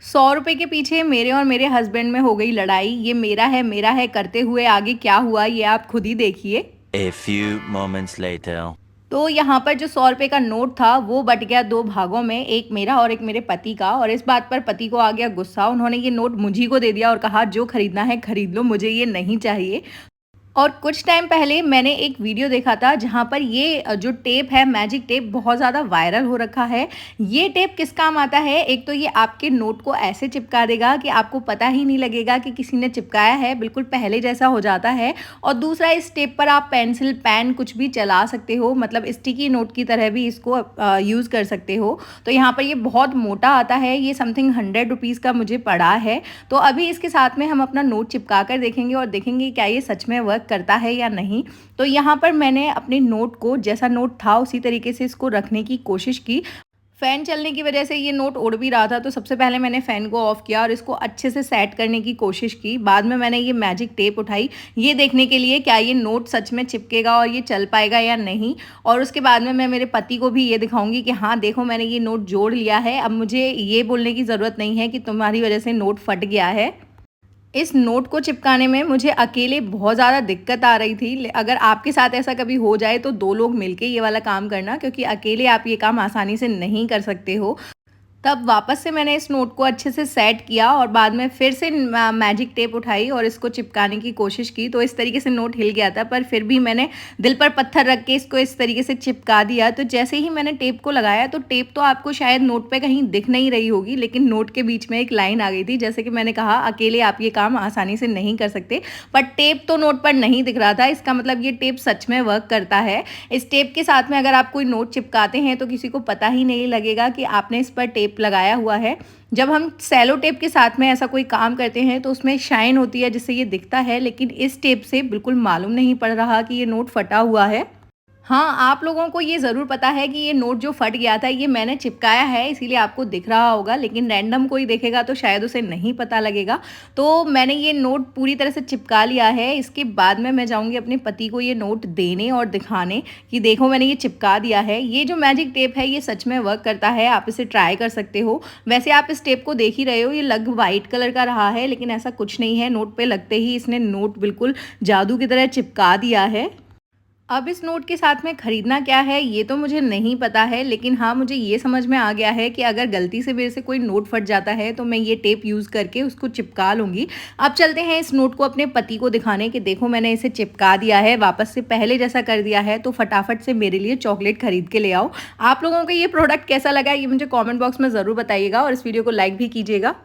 100 रुपए के पीछे मेरे और मेरे हस्बैंड में हो गई लड़ाई। ये मेरा है करते हुए आगे क्या हुआ ये आप खुद ही देखिए। A few moments later. तो यहाँ पर जो 100 रुपए का नोट था वो बट गया 2 भागों में, एक मेरा और एक मेरे पति का। और इस बात पर पति को आ गया गुस्सा। उन्होंने ये नोट मुझी को दे दिया और कहा जो खरीदना है खरीद लो, मुझे ये नहीं चाहिए। और कुछ टाइम पहले मैंने एक वीडियो देखा था जहाँ पर ये जो टेप है, मैजिक टेप, बहुत ज़्यादा वायरल हो रखा है। ये टेप किस काम आता है? एक तो ये आपके नोट को ऐसे चिपका देगा कि आपको पता ही नहीं लगेगा कि किसी ने चिपकाया है, बिल्कुल पहले जैसा हो जाता है। और दूसरा, इस टेप पर आप पेंसिल, पेन कुछ भी चला सकते हो, मतलब स्टिकी नोट की तरह भी इसको यूज़ कर सकते हो। तो यहाँ पर ये बहुत मोटा आता है, ये समथिंग 100 रुपीज़ का मुझे पड़ा है। तो अभी इसके साथ में हम अपना नोट चिपका कर देखेंगे और देखेंगे क्या ये सच में वर्क करता है या नहीं। तो यहाँ पर मैंने अपने नोट को, जैसा नोट था उसी तरीके से इसको रखने की कोशिश की। फ़ैन चलने की वजह से ये नोट उड़ भी रहा था, तो सबसे पहले मैंने फ़ैन को ऑफ़ किया और इसको अच्छे से सेट करने की कोशिश की। बाद में मैंने ये मैजिक टेप उठाई, ये देखने के लिए क्या ये नोट सच में चिपकेगा और ये चल पाएगा या नहीं। और उसके बाद में मैं मेरे पति को भी ये दिखाऊंगी कि हाँ देखो मैंने ये नोट जोड़ लिया है, अब मुझे ये बोलने की ज़रूरत नहीं है कि तुम्हारी वजह से नोट फट गया है। इस नोट को चिपकाने में मुझे अकेले बहुत ज़्यादा दिक्कत आ रही थी। अगर आपके साथ ऐसा कभी हो जाए तो 2 लोग मिलके ये वाला काम करना, क्योंकि अकेले आप ये काम आसानी से नहीं कर सकते हो। तब वापस से मैंने इस नोट को अच्छे से सेट किया और बाद में फिर से मैजिक टेप उठाई और इसको चिपकाने की कोशिश की। तो इस तरीके से नोट हिल गया था, पर फिर भी मैंने दिल पर पत्थर रख के इसको इस तरीके से चिपका दिया। तो जैसे ही मैंने टेप को लगाया तो टेप तो आपको शायद नोट पे कहीं दिख नहीं रही होगी, लेकिन नोट के बीच में एक लाइन आ गई थी। जैसे कि मैंने कहा अकेले आप ये काम आसानी से नहीं कर सकते, बट टेप तो नोट पर नहीं दिख रहा था। इसका मतलब ये टेप सच में वर्क करता है। इस टेप के साथ में अगर आप कोई नोट चिपकाते हैं तो किसी को पता ही नहीं लगेगा कि आपने इस पर टेप लगाया हुआ है। जब हम सेलो टेप के साथ में ऐसा कोई काम करते हैं तो उसमें शाइन होती है जिससे ये दिखता है, लेकिन इस टेप से बिल्कुल मालूम नहीं पड़ रहा कि ये नोट फटा हुआ है। हाँ, आप लोगों को ये ज़रूर पता है कि ये नोट जो फट गया था ये मैंने चिपकाया है, इसीलिए आपको दिख रहा होगा, लेकिन रैंडम कोई देखेगा तो शायद उसे नहीं पता लगेगा। तो मैंने ये नोट पूरी तरह से चिपका लिया है। इसके बाद में मैं जाऊँगी अपने पति को ये नोट देने और दिखाने कि देखो मैंने ये चिपका दिया है। ये जो मैजिक टेप है ये सच में वर्क करता है, आप इसे ट्राई कर सकते हो। वैसे आप इस टेप को देख ही रहे हो, ये लग वाइट कलर का रहा है, लेकिन ऐसा कुछ नहीं है। नोट पे लगते ही इसने नोट बिल्कुल जादू की तरह चिपका दिया है। अब इस नोट के साथ में ख़रीदना क्या है ये तो मुझे नहीं पता है, लेकिन हाँ मुझे ये समझ में आ गया है कि अगर गलती से मेरे से कोई नोट फट जाता है तो मैं ये टेप यूज़ करके उसको चिपका लूँगी। अब चलते हैं इस नोट को अपने पति को दिखाने कि देखो मैंने इसे चिपका दिया है, वापस से पहले जैसा कर दिया है, तो फटाफट से मेरे लिए चॉकलेट खरीद के ले आओ। आप लोगों को ये प्रोडक्ट कैसा लगा ये मुझे कॉमेंट बॉक्स में ज़रूर बताइएगा और इस वीडियो को लाइक भी कीजिएगा।